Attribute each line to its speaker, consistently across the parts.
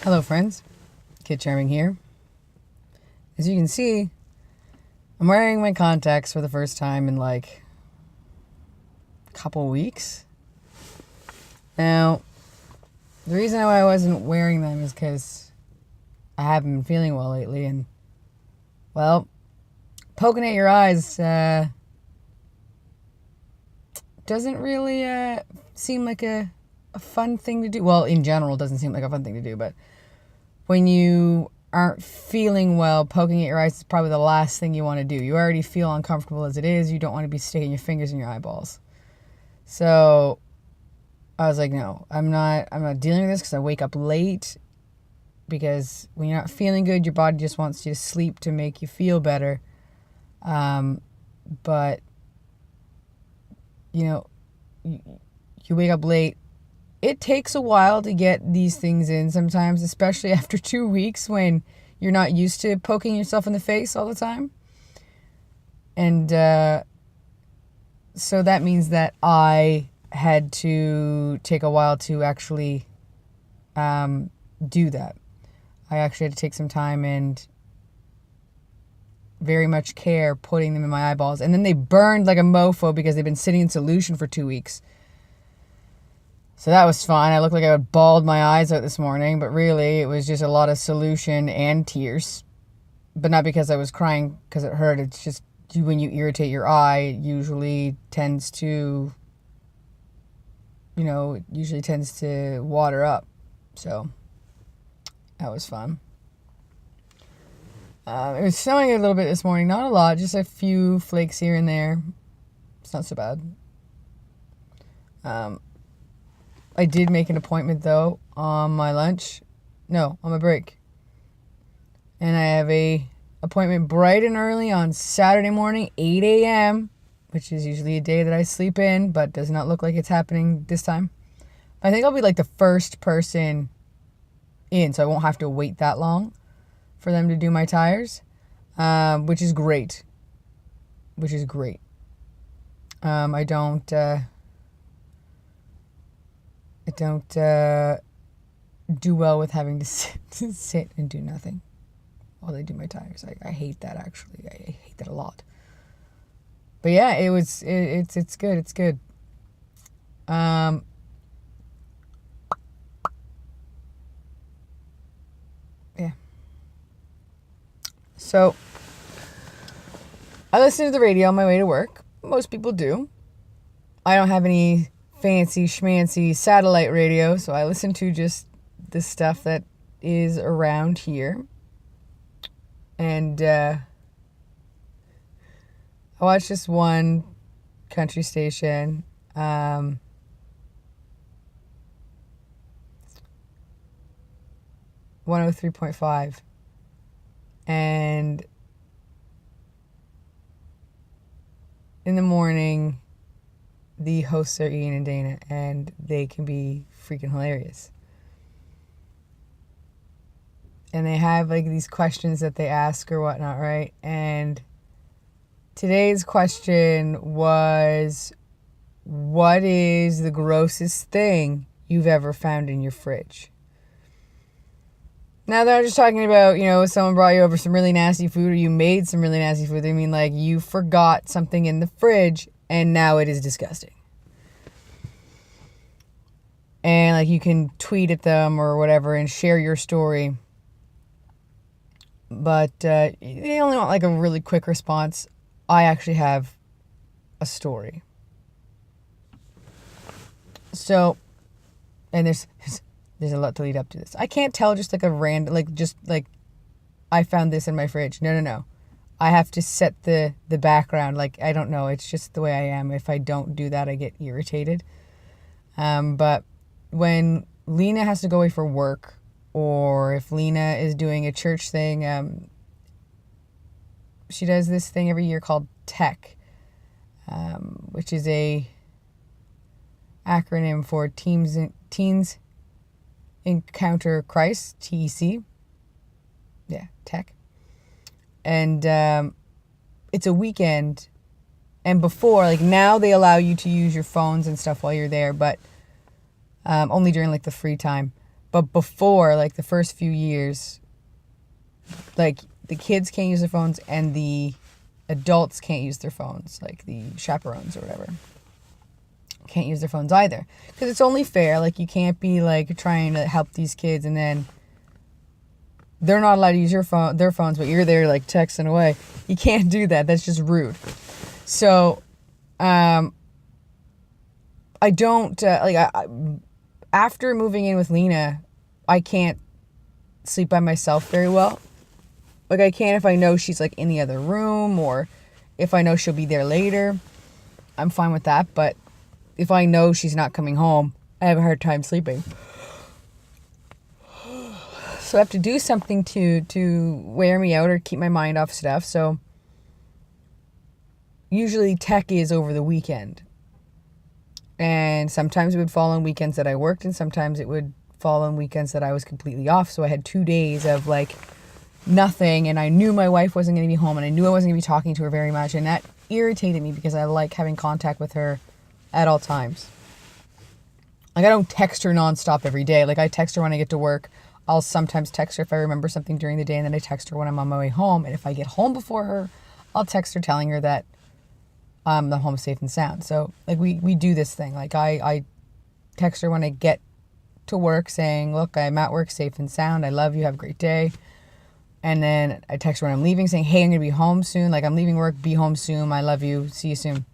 Speaker 1: Hello friends, Kid Charming here. As you can see, I'm wearing my contacts for the first time in like a couple weeks. Now, the reason why I wasn't wearing them is because I haven't been feeling well lately, and well, poking at your eyes doesn't really seem like a fun thing to do. Well, in general, it doesn't seem like a fun thing to do, but when you aren't feeling well, poking at your eyes is probably the last thing you want to do. You already feel uncomfortable as it is. You don't want to be sticking your fingers in your eyeballs. So I was like, no, I'm not dealing with this because I wake up late. Because when you're not feeling good, your body just wants you to sleep to make you feel better. But, you wake up late. It takes a while to get these things in sometimes, especially after 2 weeks when you're not used to poking yourself in the face all the time. And so that means that I had to take a while to actually do that. I actually had to take some time and very much care putting them in my eyeballs. And then they burned like a mofo because they've been sitting in solution for 2 weeks. So that was fun. I looked like I had bawled my eyes out this morning, but really it was just a lot of solution and tears. But not because I was crying because it hurt. It's just when you irritate your eye, it usually tends to water up. So that was fun. It was snowing a little bit this morning. Not a lot, just a few flakes here and there. It's not so bad. I did make an appointment, though, on my break. And I have a appointment bright and early on Saturday morning, 8 a.m., which is usually a day that I sleep in, but does not look like it's happening this time. I think I'll be like the first person in, so I won't have to wait that long for them to do my tires, which is great. I don't do well with having to sit and do nothing while they do my tires. I hate that, actually. I hate that a lot. But yeah, it's good. It's good. Yeah. So I listen to the radio on my way to work. Most people do. I don't have any fancy schmancy satellite radio, so I listen to just the stuff that is around here. And I watch this one country station, 103.5, and in the morning the hosts are Ian and Dana, and they can be freaking hilarious. And they have like these questions that they ask or whatnot, right? And today's question was, what is the grossest thing you've ever found in your fridge? Now, they're not just talking about, someone brought you over some really nasty food or you made some really nasty food. They mean like you forgot something in the fridge and now it is disgusting. And like you can tweet at them or whatever and share your story. But they only want like a really quick response. I actually have a story. So, and there's a lot to lead up to this. I can't tell just like a random, I found this in my fridge. No. I have to set the background. Like, I don't know. It's just the way I am. If I don't do that, I get irritated. But when Lena has to go away for work, or if Lena is doing a church thing, she does this thing every year called TEC, which is a acronym for Teens Encounter Christ, TEC. Yeah, TEC. And it's a weekend. And before, like now they allow you to use your phones and stuff while you're there, but only during like the free time. But before, like the first few years, like the kids can't use their phones and the adults can't use their phones, like the chaperones or whatever. Can't use their phones either. Because it's only fair. Like, you can't be like trying to help these kids and then they're not allowed to use their phones, but you're there like texting away. You can't do that. That's just rude. So, I don't, after moving in with Lena, I can't sleep by myself very well. Like, I can if I know she's like in the other room, or if I know she'll be there later. I'm fine with that. But if I know she's not coming home, I have a hard time sleeping. So I have to do something to wear me out or keep my mind off stuff. So usually tech is over the weekend. And sometimes it would fall on weekends that I worked, and sometimes it would fall on weekends that I was completely off. So I had 2 days of like nothing, and I knew my wife wasn't going to be home, and I knew I wasn't going to be talking to her very much, and that irritated me because I like having contact with her at all times. Like, I don't text her nonstop every day. Like, I text her when I get to work. I'll sometimes text her if I remember something during the day, and then I text her when I'm on my way home. And if I get home before her, I'll text her telling her that I'm home safe and sound. So, like, we do this thing. Like, I text her when I get to work saying, look, I'm at work safe and sound. I love you. Have a great day. And then I text her when I'm leaving saying, hey, I'm going to be home soon. Like, I'm leaving work. Be home soon. I love you. See you soon.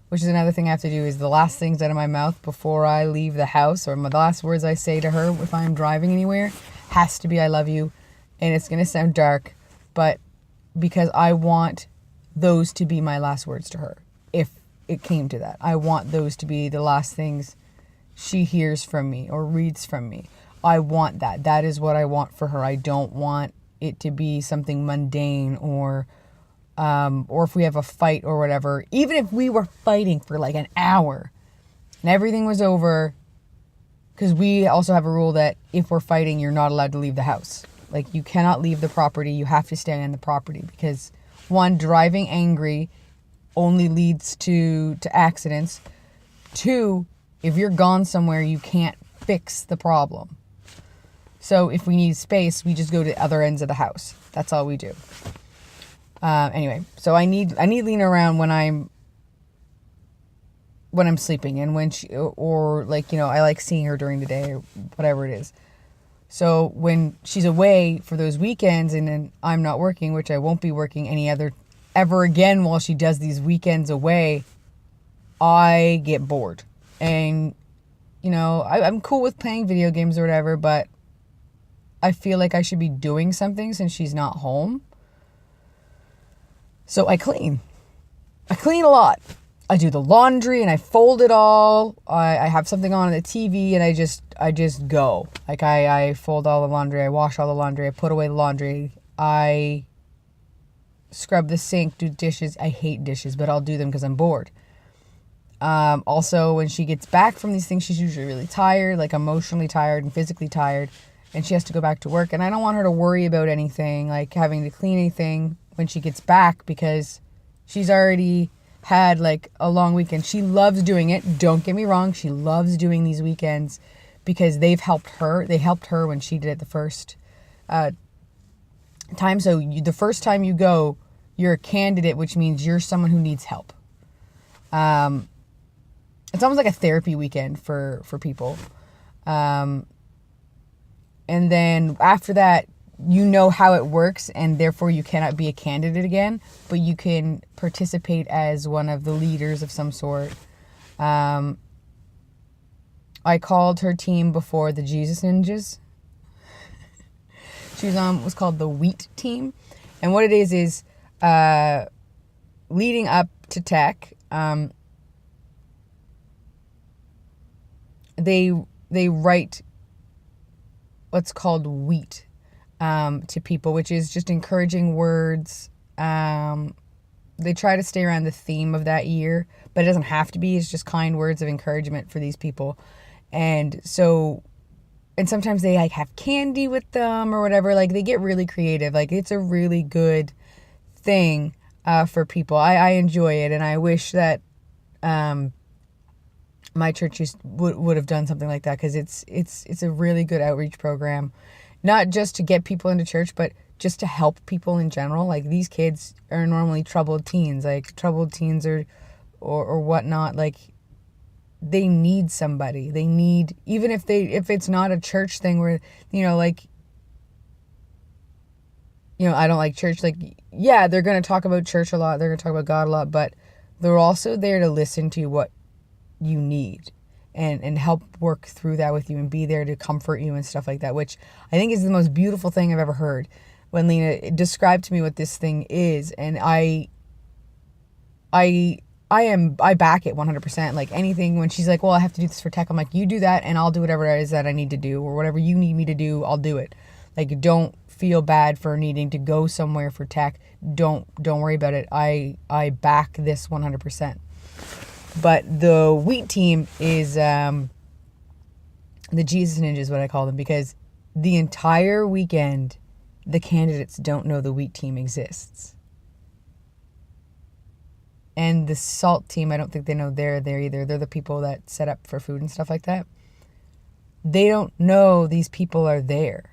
Speaker 1: Which is another thing I have to do, is the last things out of my mouth before I leave the house, or the last words I say to her if I'm driving anywhere, has to be I love you. And it's going to sound dark, but because I want those to be my last words to her. If it came to that, I want those to be the last things she hears from me or reads from me. I want that. That is what I want for her. I don't want it to be something mundane, or if we have a fight or whatever, even if we were fighting for like an hour and everything was over, because we also have a rule that if we're fighting, you're not allowed to leave the house. Like, you cannot leave the property. You have to stay on the property, because one, driving angry only leads to accidents. Two, if you're gone somewhere, you can't fix the problem. So if we need space, we just go to other ends of the house. That's all we do. Anyway, so I need Lena around when I'm sleeping, and when she, or like, you know, I like seeing her during the day or whatever it is. So when she's away for those weekends and then I'm not working, which I won't be working ever again while she does these weekends away, I get bored. And, you know, I'm cool with playing video games or whatever, but I feel like I should be doing something since she's not home. So I clean. I clean a lot. I do the laundry and I fold it all. I have something on the TV and I just go. Like, I fold all the laundry. I wash all the laundry. I put away the laundry. I scrub the sink, do dishes. I hate dishes, but I'll do them because I'm bored. Also, when she gets back from these things, she's usually really tired, like emotionally tired and physically tired, and she has to go back to work. And I don't want her to worry about anything, like having to clean anything when she gets back, because she's already had like a long weekend. She loves doing it. Don't get me wrong. She loves doing these weekends because they've helped her. They helped her when she did it the first time. So the first time you go, you're a candidate, which means you're someone who needs help. It's almost like a therapy weekend for people. And then after that, you know how it works, and therefore you cannot be a candidate again, but you can participate as one of the leaders of some sort. I called her team before the Jesus Ninjas. She was called the Wheat Team. And what it is leading up to tech, they write what's called wheat to people, which is just encouraging words. They try to stay around the theme of that year, but it doesn't have to be. It's just kind words of encouragement for these people. And sometimes they like have candy with them or whatever. Like, they get really creative. Like, it's a really good thing for people. I enjoy it, and I wish that my church would have done something like that, because it's a really good outreach program, not just to get people into church, but just to help people in general. Like, these kids are normally troubled teens or whatnot. Like, they need somebody. They need, even if it's not a church thing where, like, I don't like church. Like, yeah, they're going to talk about church a lot. They're going to talk about God a lot, but they're also there to listen to what you need and help work through that with you and be there to comfort you and stuff like that, which I think is the most beautiful thing I've ever heard. When Lena described to me what this thing is, and I back it 100%. Like, anything, when she's like, well, I have to do this for tech, I'm like, you do that and I'll do whatever it is that I need to do, or whatever you need me to do, I'll do it. Like, don't feel bad for needing to go somewhere for tech. Don't worry about it. I back this 100%. But the wheat team is the Jesus Ninjas, what I call them, because the entire weekend, the candidates don't know the wheat team exists. And the salt team, I don't think they know they're there either. They're the people that set up for food and stuff like that. They don't know these people are there.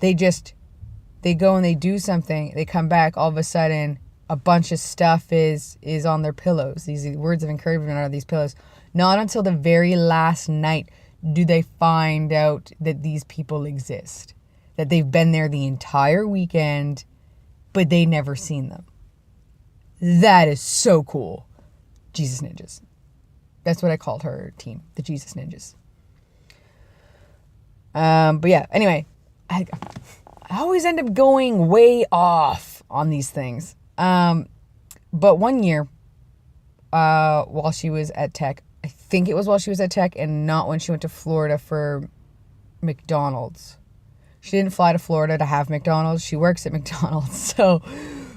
Speaker 1: They go and they do something. They come back, all of a sudden, a bunch of stuff is on their pillows. These words of encouragement are on these pillows. Not until the very last night do they find out that these people exist. That they've been there the entire weekend, but they never seen them. That is so cool. Jesus Ninjas. That's what I called her team, the Jesus Ninjas. But yeah, anyway, I always end up going way off on these things. But one year, while she was at Tech, I think it was while she was at Tech and not when she went to Florida for McDonald's. She didn't fly to Florida to have McDonald's. She works at McDonald's. So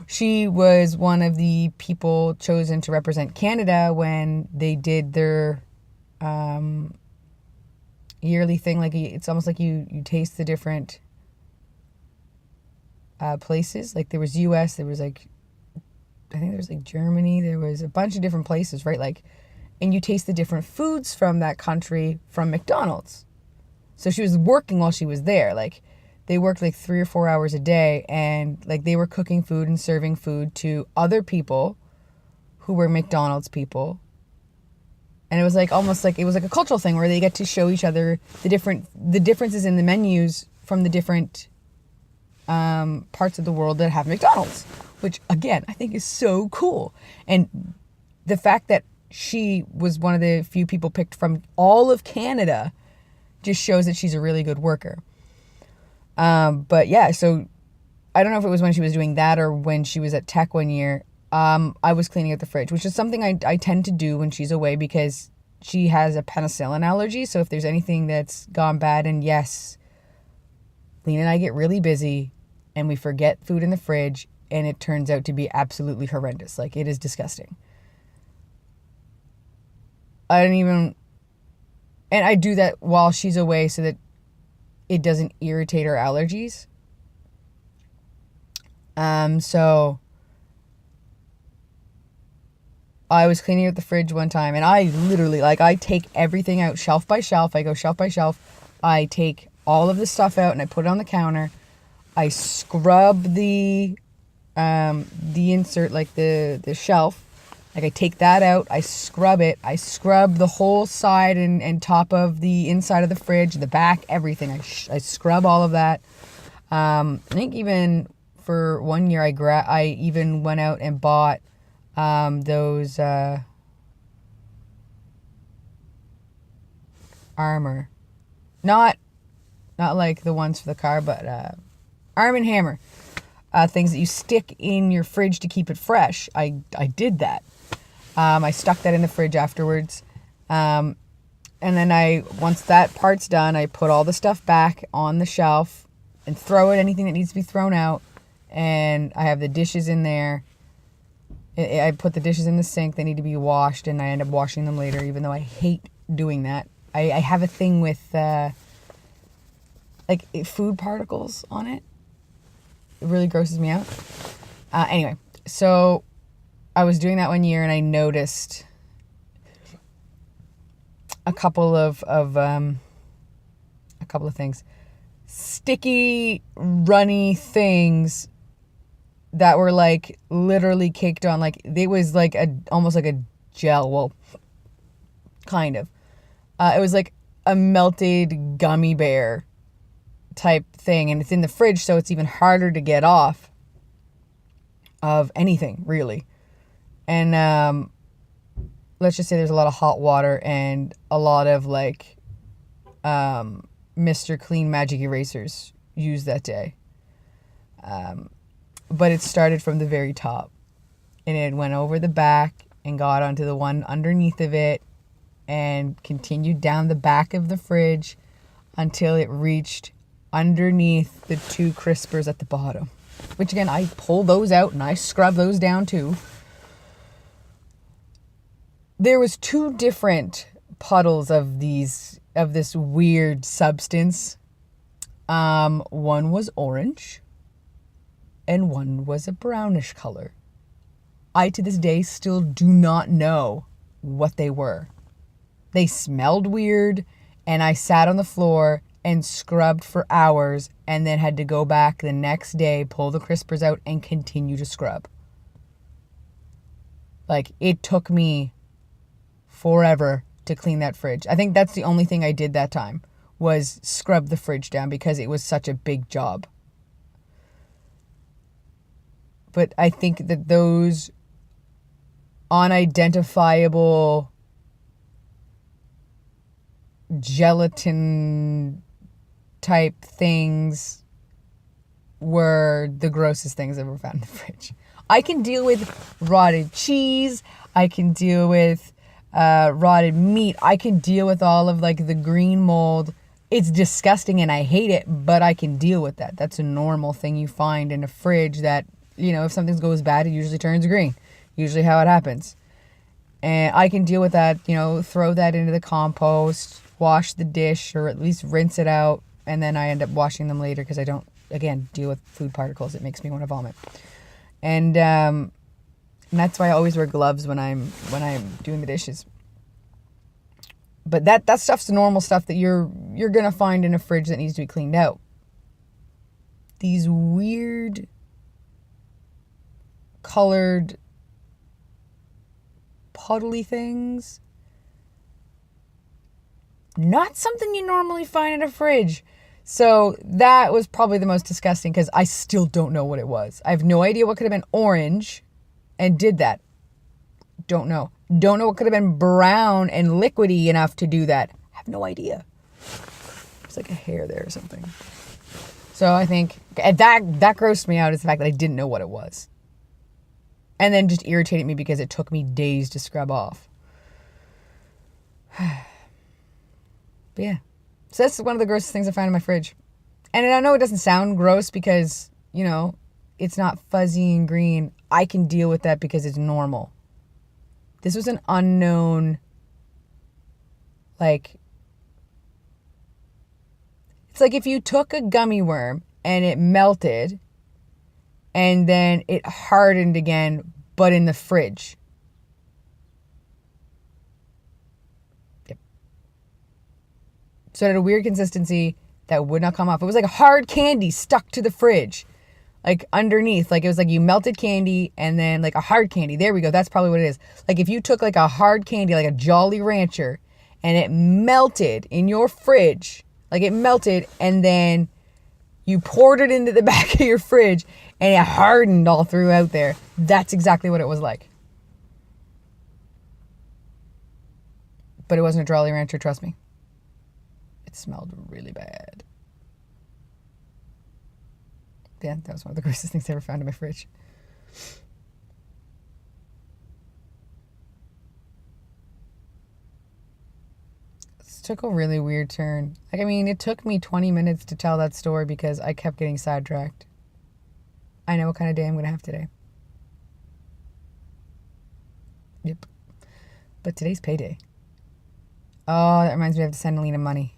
Speaker 1: she was one of the people chosen to represent Canada when they did their yearly thing. Like, it's almost like you taste the different places. Like, there was US, there was like, I think there was like Germany, there was a bunch of different places, right? Like, and you taste the different foods from that country from McDonald's. So she was working while she was there. Like, they worked like 3 or 4 hours a day, and like they were cooking food and serving food to other people who were McDonald's people. And it was like almost like it was like a cultural thing where they get to show each other the differences in the menus from the different parts of the world that have McDonald's, which again I think is so cool. And the fact that she was one of the few people picked from all of Canada just shows that she's a really good worker. But yeah, so I don't know if it was when she was doing that or when she was at Tech one year. I was cleaning out the fridge, which is something I tend to do when she's away because she has a penicillin allergy. So if there's anything that's gone bad, and yes, Lena and I get really busy and we forget food in the fridge and it turns out to be absolutely horrendous. Like, it is disgusting. And I do that while she's away so that it doesn't irritate her allergies. So I was cleaning out the fridge one time and I literally, like, I take everything out shelf by shelf. I go shelf by shelf. I take all of the stuff out and I put it on the counter. I scrub the insert, like the shelf. Like, I take that out, I scrub it. I scrub the whole side and top of the inside of the fridge, the back, everything. I scrub all of that. I think even for 1 year, I even went out and bought those Armor. Not like the ones for the car, but Arm & Hammer. Things that you stick in your fridge to keep it fresh. I did that. I stuck that in the fridge afterwards. And then once that part's done, I put all the stuff back on the shelf and throw it, anything that needs to be thrown out. And I have the dishes in there. I put the dishes in the sink. They need to be washed, and I end up washing them later, even though I hate doing that. I have a thing with like food particles on it. It really grosses me out. Anyway, so I was doing that one year and I noticed a couple of things. Sticky, runny things that were like literally caked on. Like it was like almost like a gel. Well, kind of. It was like a melted gummy bear type thing, and it's in the fridge, so it's even harder to get off of anything, really. And let's just say there's a lot of hot water and a lot of like Mr. Clean Magic erasers used that day. But it started from the very top, and it went over the back and got onto the one underneath of it and continued down the back of the fridge until it reached underneath the 2 crispers at the bottom, which again, I pull those out and I scrub those down too. There was 2 different puddles of this weird substance. One was orange and one was a brownish color. I to this day still do not know what they were. They smelled weird, and I sat on the floor and scrubbed for hours and then had to go back the next day, pull the crispers out, and continue to scrub. Like, it took me forever to clean that fridge. I think that's the only thing I did that time, was scrub the fridge down because it was such a big job. But I think that those unidentifiable gelatin type things were the grossest things I've ever found in the fridge. I can deal with rotted cheese. I can deal with rotted meat. I can deal with all of like the green mold. It's disgusting and I hate it, but I can deal with that. That's a normal thing you find in a fridge that, you know, if something goes bad, it usually turns green. Usually how it happens. And I can deal with that, you know, throw that into the compost, wash the dish, or at least rinse it out, and then I end up washing them later because I don't, again, deal with food particles. It makes me want to vomit. And that's why I always wear gloves when I'm doing the dishes. But that stuff's the normal stuff that you're gonna find in a fridge that needs to be cleaned out. These weird colored puddly things, not something you normally find in a fridge. So that was probably the most disgusting because I still don't know what it was. I have no idea what could have been orange and did that. Don't know. Don't know what could have been brown and liquidy enough to do that. I have no idea. It's like a hair there or something. So I think that grossed me out, is the fact that I didn't know what it was. And then just irritated me because it took me days to scrub off. But yeah. So that's one of the grossest things I found in my fridge. And I know it doesn't sound gross because, you know, it's not fuzzy and green. I can deal with that because it's normal. This was an unknown, like, it's like if you took a gummy worm and it melted and then it hardened again, but in the fridge. Yep. So it had a weird consistency that would not come off. It was like hard candy stuck to the fridge. Like underneath, like it was like you melted candy and then like a hard candy. There we go. That's probably what it is. Like if you took like a hard candy, like a Jolly Rancher, and it melted in your fridge, like it melted, and then you poured it into the back of your fridge and it hardened all throughout there. That's exactly what it was like. But it wasn't a Jolly Rancher, trust me. It smelled really bad. Yeah, that was one of the grossest things I ever found in my fridge. This took a really weird turn. Like, I mean, it took me 20 minutes to tell that story because I kept getting sidetracked. I know what kind of day I'm going to have today. Yep. But today's payday. Oh, that reminds me I have to send Alina money.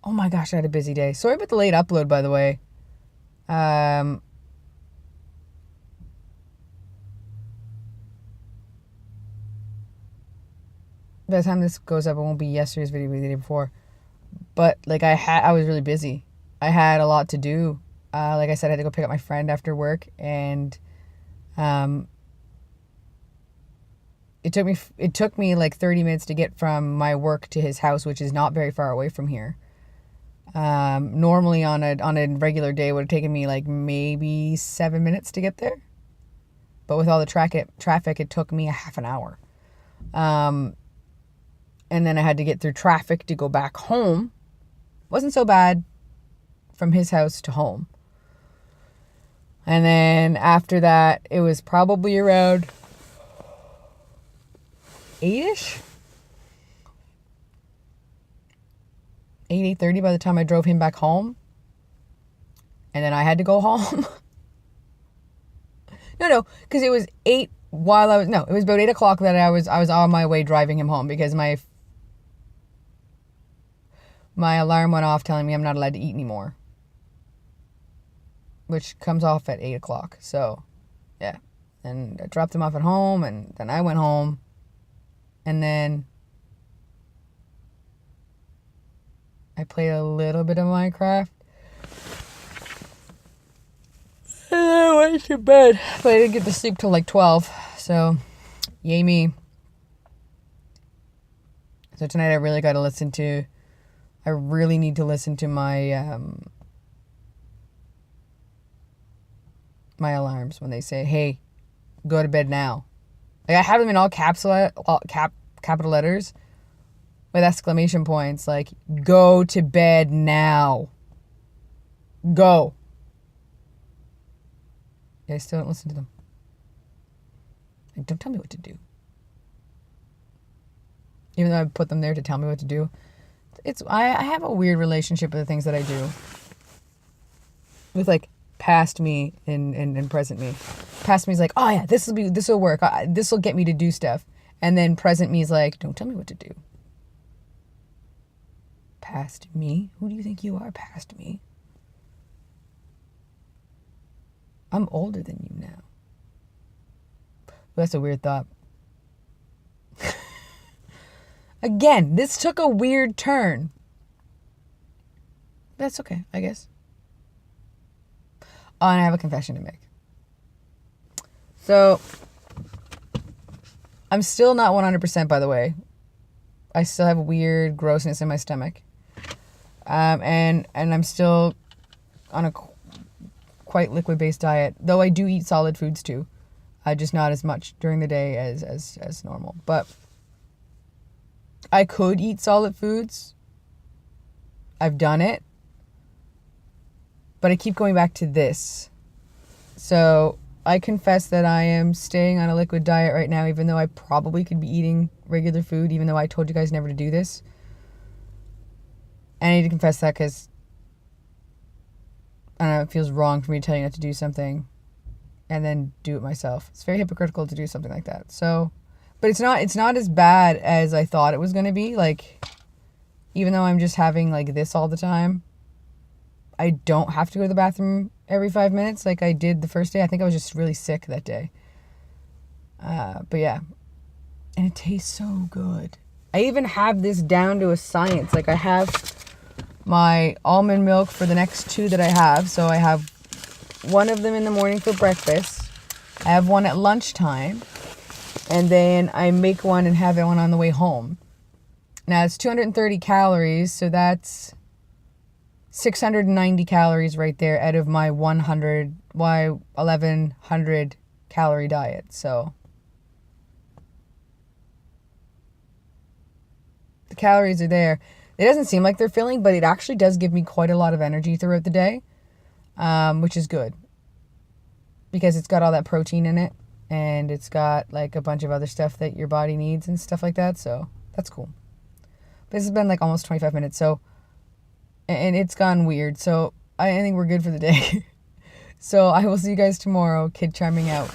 Speaker 1: Oh my gosh, I had a busy day. Sorry about the late upload, by the way. by the time this goes up, it won't be yesterday's video, it'll be the day before. But like I was really busy. I had a lot to do. Like I said, I had to go pick up my friend after work, and it took me like 30 minutes to get from my work to his house, which is not very far away from here. Normally on a regular day it would have taken me like maybe 7 minutes to get there. But with all the traffic, it took me a half an hour. And then I had to get through traffic to go back home. Wasn't so bad from his house to home. And then after that, it was probably around 8-ish? 8:30 by the time I drove him back home. And then I had to go home. No, because it was 8 while I was, no, it was about 8 o'clock that I was on my way driving him home, because my alarm went off telling me I'm not allowed to eat anymore, which comes off at 8 o'clock. So yeah, and I dropped him off at home, and then I went home, and then I played a little bit of Minecraft. And then I went to bed. But I didn't get to sleep till like 12. So, yay me. So tonight I really got to listen to... I really need to listen to my... my alarms when they say, hey, go to bed now. Like, I have them in all capital letters with exclamation points, like, go to bed now. Go. Yeah, I still don't listen to them. Like, don't tell me what to do. Even though I put them there to tell me what to do. I have a weird relationship with the things that I do. With, like, past me and present me. Past me is like, oh yeah, this will work. This will get me to do stuff. And then present me is like, don't tell me what to do. Past me? Who do you think you are, past me? I'm older than you now. That's a weird thought. Again, this took a weird turn. That's okay, I guess. Oh, and I have a confession to make. So, I'm still not 100%, by the way. I still have a weird grossness in my stomach. And I'm still on a quite liquid-based diet, though I do eat solid foods too. Just not as much during the day as normal. But I could eat solid foods. I've done it. But I keep going back to this. So I confess that I am staying on a liquid diet right now, even though I probably could be eating regular food, even though I told you guys never to do this. And I need to confess that because I don't know, it feels wrong for me to tell you not to do something and then do it myself. It's very hypocritical to do something like that. So, but it's not as bad as I thought it was going to be. Like, even though I'm just having like this all the time, I don't have to go to the bathroom every 5 minutes like I did the first day. I think I was just really sick that day. But yeah. And it tastes so good. I even have this down to a science. Like, I have my almond milk for the next 2 that I have. So I have one of them in the morning for breakfast. I have one at lunchtime. And then I make one and have one on the way home. Now, it's 230 calories, so that's 690 calories right there out of my 1100 calorie diet. So the calories are there. It doesn't seem like they're filling, but it actually does give me quite a lot of energy throughout the day, which is good because it's got all that protein in it and it's got like a bunch of other stuff that your body needs and stuff like that. So that's cool. But this has been like almost 25 minutes. So, and it's gone weird. So I think we're good for the day. So I will see you guys tomorrow. Kid charming out.